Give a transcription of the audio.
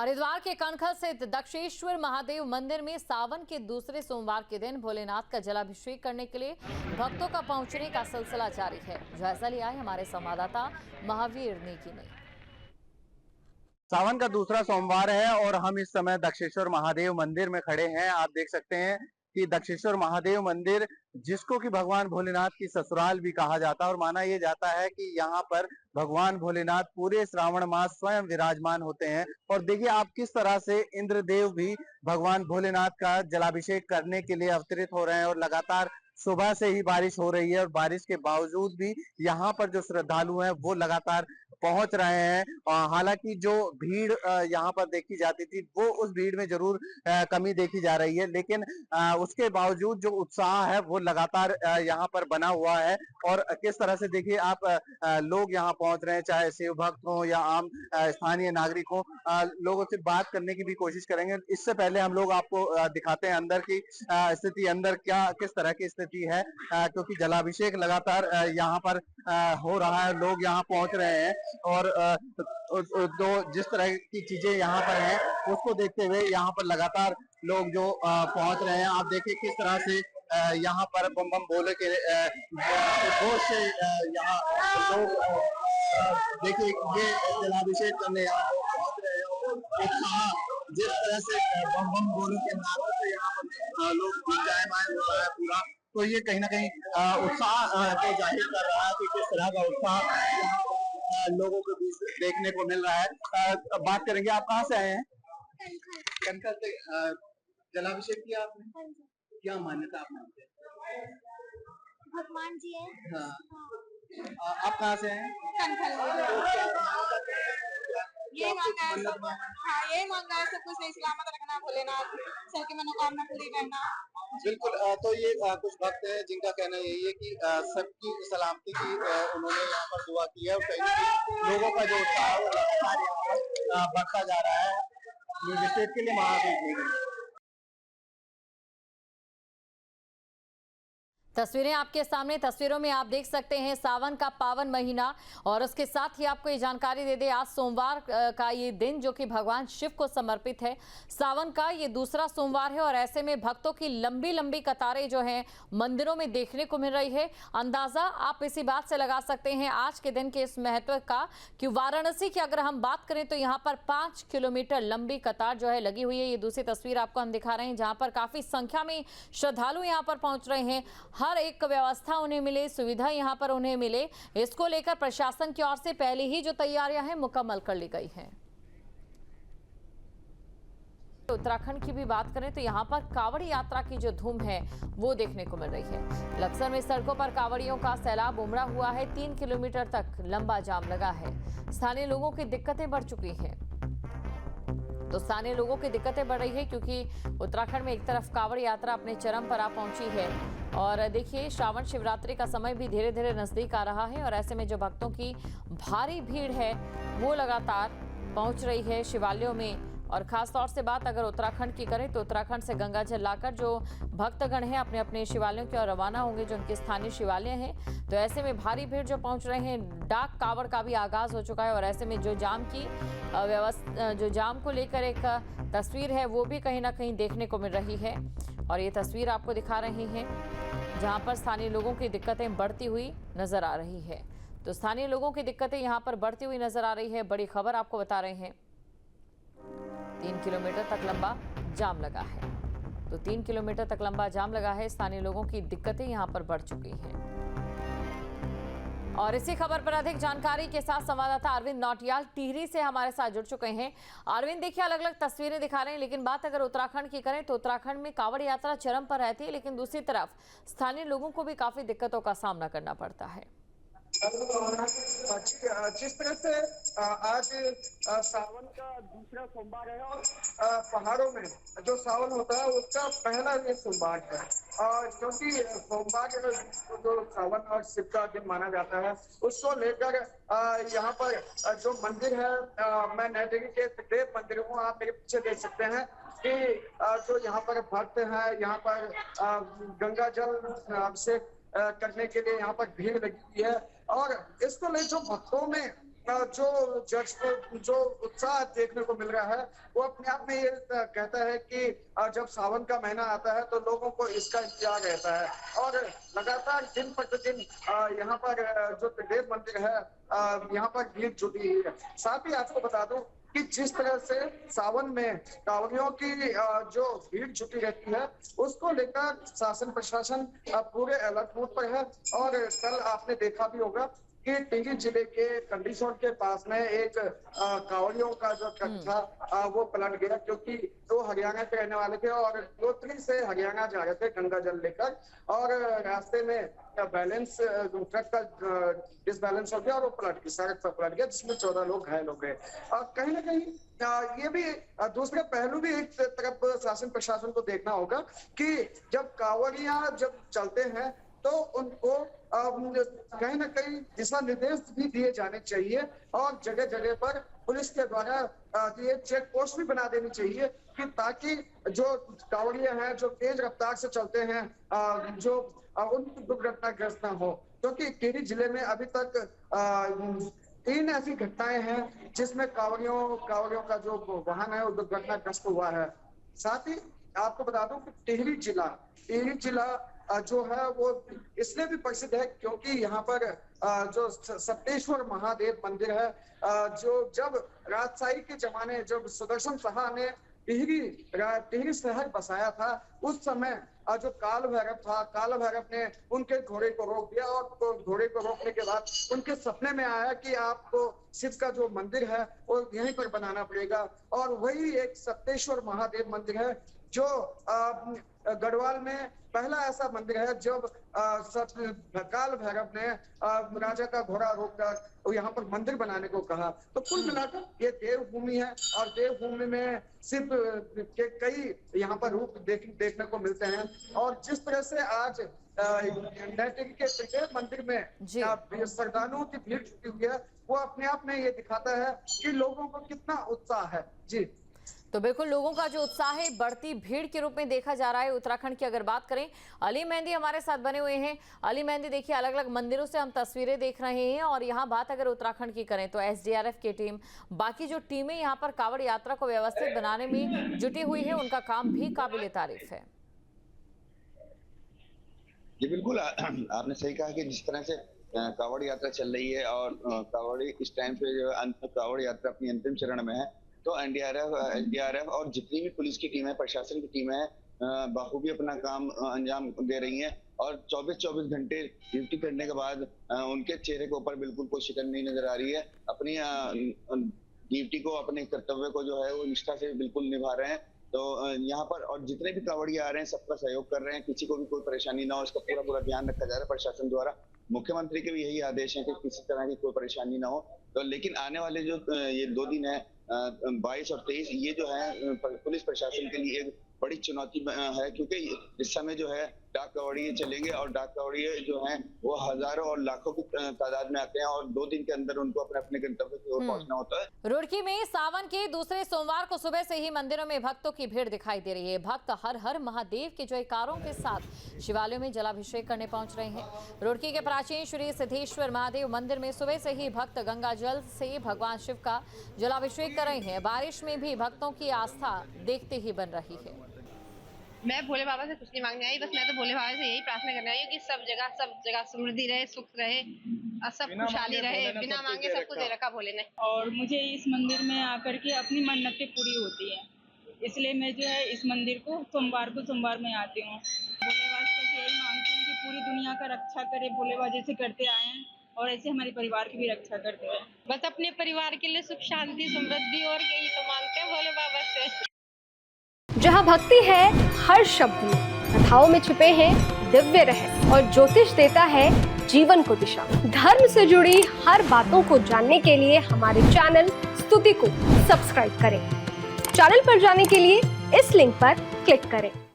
हरिद्वार के कनखल स्थित दक्षेश्वर महादेव मंदिर में सावन के दूसरे सोमवार के दिन भोलेनाथ का जलाभिषेक करने के लिए भक्तों का पहुंचने का सिलसिला जारी है। जायजा लिया है हमारे संवाददाता महावीर नेगी ने। सावन का दूसरा सोमवार है और हम इस समय दक्षेश्वर महादेव मंदिर में खड़े हैं। आप देख सकते हैं कि दक्षेश्वर महादेव मंदिर, जिसको कि भगवान भोलेनाथ की ससुराल भी कहा जाता है और माना यह जाता है कि यहाँ पर भगवान भोलेनाथ पूरे श्रावण मास स्वयं विराजमान होते हैं। और देखिए आप किस तरह से इंद्रदेव भी भगवान भोलेनाथ का जलाभिषेक करने के लिए अवतरित हो रहे हैं और लगातार सुबह से ही बारिश हो रही है और बारिश के बावजूद भी यहाँ पर जो श्रद्धालु हैं वो लगातार पहुंच रहे हैं। हालांकि जो भीड़ यहाँ पर देखी जाती थी वो उस भीड़ में जरूर कमी देखी जा रही है, लेकिन उसके बावजूद जो उत्साह है वो लगातार यहाँ पर बना हुआ है। और किस तरह से देखिए आप लोग यहाँ पहुंच रहे हैं, चाहे शिव भक्त हो या आम स्थानीय नागरिक हो। लोगों से बात करने की भी कोशिश करेंगे। इससे पहले हम लोग आपको दिखाते हैं अंदर की स्थिति, अंदर क्या किस तरह की स्थिति है, क्योंकि जलाभिषेक लगातार यहाँ पर हो रहा है, लोग यहाँ पहुंच रहे हैं और जो जिस तरह की चीजें यहाँ पर हैं उसको देखते हुए यहाँ पर लगातार लोग जो पहुंच रहे हैं। आप देखिए किस तरह से यहाँ पर बम बम बोले के जोश से यहाँ लोग देखिए ये जलाभिषेक करने यहाँ पहुंच रहे हैं। उत्साह जिस तरह से बम बम बोले के नारों से यहाँ पर लोग गुंजायमान हो रहा है पूरा, तो ये कहीं ना कहीं उत्साह को जाहिर कर रहा है कि किस तरह का उत्साह लोगों के बीच देखने को मिल रहा है। बात करेंगे, आप कहाँ से आए हैं? कनखल से। जलाभिषेक किया आपने? क्या मान्यता आप मानते हैं? भगवान जी है। हाँ। आप कहाँ से हैं? कनखल। ये मांगा है सब। हाँ, ये मांगा है सब कुछ सही सलामत रखना, भोलेनाथ सबकी मनोकामना पूरी करना। बिल्कुल। तो ये कुछ भक्त हैं जिनका कहना यही है कि सबकी सलामती की उन्होंने यहाँ पर दुआ की है और कहीं लोगों का जो उत्साह है वो लगातार यहाँ पर बढ़ता जा रहा है। न्यूज़ स्टेट के लिए महावीर। तस्वीरें आपके सामने, तस्वीरों में आप देख सकते हैं सावन का पावन महीना और उसके साथ ही आपको ये जानकारी दे दे आज सोमवार का ये दिन जो कि भगवान शिव को समर्पित है। सावन का ये दूसरा सोमवार है और ऐसे में भक्तों की लंबी लंबी कतारें जो हैं मंदिरों में देखने को मिल रही है। अंदाजा आप इसी बात से लगा सकते हैं आज के दिन के इस महत्व का कि वाराणसी की अगर हम बात करें तो यहाँ पर 5 किलोमीटर लंबी कतार जो है लगी हुई है। ये दूसरी तस्वीर आपको हम दिखा रहे हैं जहाँ पर काफी संख्या में श्रद्धालु यहाँ पर पहुंच रहे हैं। हर एक व्यवस्था उन्हें मिले, सुविधा यहाँ पर उन्हें मिले, इसको लेकर प्रशासन की ओर से पहले ही जो तैयारियां हैं मुकम्मल कर ली गई हैं। उत्तराखंड की भी बात करें तो यहाँ पर कांवड़ यात्रा की जो धूम है वो देखने को मिल रही है। लक्सर में सड़कों पर कांवड़ियों का सैलाब उमड़ा हुआ है। 3 किलोमीटर तक लंबा जाम लगा है। स्थानीय लोगों की दिक्कतें बढ़ चुकी हैं। तो स्थानीय लोगों की दिक्कतें बढ़ रही है क्योंकि उत्तराखंड में एक तरफ कांवड़ यात्रा अपने चरम पर आ पहुंची है और देखिए श्रावण शिवरात्रि का समय भी धीरे धीरे नजदीक आ रहा है और ऐसे में जो भक्तों की भारी भीड़ है वो लगातार पहुंच रही है शिवालयों में। और खास तौर से बात अगर उत्तराखंड की करें तो उत्तराखंड से गंगा जल लाकर जो भक्तगण हैं अपने अपने शिवालयों की ओर रवाना होंगे, जो उनके स्थानीय शिवालय हैं। तो ऐसे में भारी भीड़ जो पहुंच रहे हैं, डाक कावड़ का भी आगाज हो चुका है और ऐसे में जो जाम की व्यवस्था, जो जाम को लेकर एक तस्वीर है वो भी कहीं ना कहीं देखने को मिल रही है। और ये तस्वीर आपको दिखा रही हैं जहाँ पर स्थानीय लोगों की दिक्कतें बढ़ती हुई नजर आ रही है। तो स्थानीय लोगों की दिक्कतें यहाँ पर बढ़ती हुई नजर आ रही है। बड़ी खबर आपको बता रहे हैं, 3 किलोमीटर तक लंबा जाम लगा है। तो 3 किलोमीटर तक लंबा जाम लगा है। स्थानीय लोगों की दिक्कतें यहां पर बढ़ चुकी हैं। और इसी खबर पर अधिक जानकारी के साथ संवाददाता अरविंद नौटियाल टिहरी से हमारे साथ जुड़ चुके हैं। अरविंद, देखिए अलग अलग तस्वीरें दिखा रहे हैं, लेकिन बात अगर उत्तराखंड की करें तो उत्तराखंड में कांवड़ यात्रा चरम पर रहती है, लेकिन दूसरी तरफ स्थानीय लोगों को भी काफी दिक्कतों का सामना करना पड़ता है। जिस तरह से आज सावन का दूसरा सोमवार है और पहाड़ों में जो सावन होता है उसका पहला ये सोमवार है, क्योंकि सोमवार जो सावन और शिव का दिन माना जाता है उसको लेकर यहाँ पर जो मंदिर है, मैं नई दिल्ली के देव मंदिर हूँ, आप मेरे पीछे देख सकते हैं कि जो यहाँ पर भक्त हैं, यहाँ पर गंगा जल अभिषेक करने के लिए यहाँ पर भीड़ लगी हुई है। और इसको ले जो भक्तों में जो जज को जो उत्साह देखने को मिल रहा है वो अपने आप में ये कहता है कि जब सावन का महीना आता है तो लोगों को इसका इंतजार रहता है और लगातार दिन प्रतिदिन यहाँ पर जो देव मंदिर है यहाँ पर भीड़ जुटी हुई है। साथ ही आपको बता दूं कि जिस तरह से सावन में कांवड़ियों की जो भीड़ जुटी रहती है उसको लेकर शासन प्रशासन पूरे अलर्ट मोड पर है। और कल आपने देखा भी होगा कि टिहरी जिले के कंडीशोर के पास में एक कांवड़ियों का जो ट्रक था वो पलट गया, क्योंकि वो हरियाणा के रहने वाले थे और लोथरी से हरियाणा जा रहे थे गंगा जल लेकर और रास्ते में बैलेंस ट्रक का डिसबैलेंस हो गया और वो पलट गया, सड़क पर पलट गया, जिसमें 14 लोग घायल हो गए। कहीं ना कहीं ये भी दूसरे पहलू भी एक तरफ शासन प्रशासन को देखना होगा कि जब कांवड़ियां जब चलते हैं तो उनको कहीं ना कहीं दिशा निर्देश भी दिए जाने चाहिए और जगह जगह पर पुलिस के द्वारा ये चेक पोस्ट भी बना देनी चाहिए कि ताकि जो कांवड़ियां हैं जो तेज रफ्तार से चलते हैं जो उन दुर्घटनाग्रस्त ना हो, क्योंकि टिहरी जिले में अभी तक 3 ऐसी घटनाएं हैं जिसमें कांवड़ियों का जो वाहन है वो दुर्घटनाग्रस्त हुआ है। साथ ही आपको बता दूं कि टिहरी जिला जो है वो इसलिए भी प्रसिद्ध है क्योंकि यहाँ पर जो सप्तेश्वर महादेव मंदिर है, जो जब राजशाही के जमाने जब सुदर्शन शाह ने टिहरी शहर बसाया था उस समय जो काल भैरव ने उनके घोड़े को रोक दिया और घोड़े को रोकने के बाद उनके सपने में आया कि आपको शिव का जो मंदिर है वो यहीं पर बनाना पड़ेगा और वही एक सप्तेश्वर महादेव मंदिर है जो गढ़वाल में पहला ऐसा मंदिर है जब काल भैरव ने राजा का घोड़ा रोककर यहाँ पर मंदिर बनाने को कहा। तो कुल मिलाकर ये देवभूमि है और देवभूमि में शिव के कई यहाँ पर रूप देखने को मिलते हैं और जिस तरह से आज नैतिक के प्रत्येक मंदिर में श्रद्धालुओं की भीड़ जुटी हुई है वो अपने आप में ये दिखाता है कि लोगों को कितना उत्साह है। जी तो बिल्कुल लोगों का जो उत्साह है बढ़ती भीड़ के रूप में देखा जा रहा है। उत्तराखंड की अगर बात करें, अली मेहंदी हमारे साथ बने हुए हैं। अली मेहंदी, देखिए अलग अलग मंदिरों से हम तस्वीरें देख रहे हैं और यहाँ बात अगर उत्तराखंड की करें तो एसडीआरएफ की टीम, बाकी जो टीमें यहाँ पर कांवड़ यात्रा को व्यवस्थित बनाने में जुटी हुई है, उनका काम भी काबिल तारीफ है। जी बिल्कुल, आपने सही कहा कि जिस तरह से कांवड़ यात्रा चल रही है और कांवड़ी इस टाइम पे जो कांवड़ यात्रा अपनी अंतिम चरण में है, तो एनडीआरएफ, एसडीआरएफ और जितनी भी पुलिस की टीम है, प्रशासन की टीम है, बखूबी अपना काम अंजाम दे रही हैं और 24 घंटे ड्यूटी करने के बाद उनके चेहरे के ऊपर बिल्कुल कोई शिकन नहीं नजर आ रही है। अपनी ड्यूटी को, अपने कर्तव्य को जो है वो निष्ठा से बिल्कुल निभा रहे हैं। तो यहाँ पर और जितने भी कांवड़ी आ रहे हैं सबका सहयोग कर रहे हैं, किसी को भी कोई परेशानी ना हो इसका पूरा ध्यान रखा जा रहा है प्रशासन द्वारा। मुख्यमंत्री के भी यही आदेश है कि किसी तरह की कोई परेशानी ना हो। तो लेकिन आने वाले जो ये 2 दिन है 22 और 23, ये जो है पुलिस प्रशासन के लिए एक बड़ी चुनौती है, क्योंकि इस समय जो है डाक कांवड़िये चलेंगे और डाक कांवड़िये जो हैं वो हजारों और लाखों की तादाद में आते हैं और 2 दिन के अंदर उनको अपने गंतव्य की ओर पहुंचना होता है। रुड़की में सावन के दूसरे सोमवार को सुबह से ही मंदिरों में भक्तों की भीड़ दिखाई दे रही है। भक्त हर हर महादेव के जयकारों के साथ शिवालयों में जलाभिषेक करने पहुंच रहे हैं। रुड़की के प्राचीन श्री सिद्धेश्वर महादेव मंदिर में सुबह से ही भक्त गंगा जल से भगवान शिव का जलाभिषेक कर रहे हैं। बारिश में भी भक्तों की आस्था देखते ही बन रही है। मैं भोले बाबा से कुछ नहीं मांगने आई, बस मैं तो भोले बाबा से यही प्रार्थना करने आई हूँ कि सब जगह समृद्धि रहे, सुख रहे और सब खुशहाली रहे। बिना मांगे सब कुछ दे रखा भोले ने। और मुझे इस मंदिर में आकर के अपनी मन्नतें पूरी होती हैं, इसलिए मैं जो है इस मंदिर को सोमवार में आती हूँ। भोले बाबा से बस यही मांगती हूँ कि पूरी दुनिया का रक्षा करे, भोले बाबा जैसे करते आए हैं और ऐसे हमारे परिवार की भी रक्षा करते हैं। बस अपने परिवार के लिए सुख शांति समृद्धि और यही तो मांगते हैं भोले बाबा से। जहाँ भक्ति है हर शब्द में, कथाओं में छुपे हैं दिव्य रहस्य और ज्योतिष देता है जीवन को दिशा। धर्म से जुड़ी हर बातों को जानने के लिए हमारे चैनल स्तुति को सब्सक्राइब करें। चैनल पर जाने के लिए इस लिंक पर क्लिक करें।